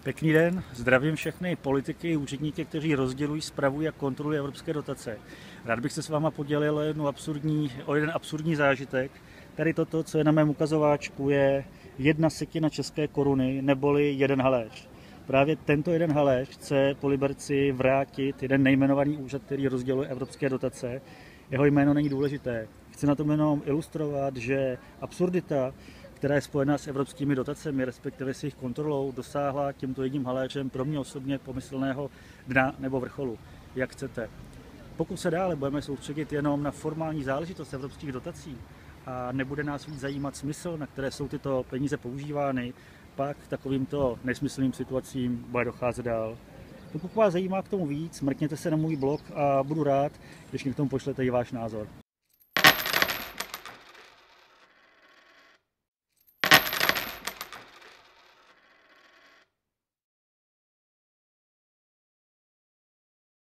Pěkný den, zdravím všechny politiky i úředníky, kteří rozdělují, spravují a kontrolují evropské dotace. Rád bych se s váma podělil o jeden absurdní zážitek. Tady toto, co je na mém ukazováčku, je 1/7 české koruny, neboli 1 haléř. Právě tento 1 haléř chce po Liberci vrátit jeden nejmenovaný úřad, který rozděluje evropské dotace. Jeho jméno není důležité. Chci na tom jenom ilustrovat, že absurdita, která je spojená s evropskými dotacemi, respektive s jejich kontrolou, dosáhla tímto jedním haléřem pro mě osobně pomyslného dna nebo vrcholu, jak chcete. Pokud se dále budeme soustředit jenom na formální záležitost evropských dotací a nebude nás víc zajímat smysl, na které jsou tyto peníze používány, pak takovýmto nesmyslným situacím bude docházet dál. Pokud vás zajímá k tomu víc, mrkněte se na můj blog a budu rád, když mi k tomu pošlete i váš názor.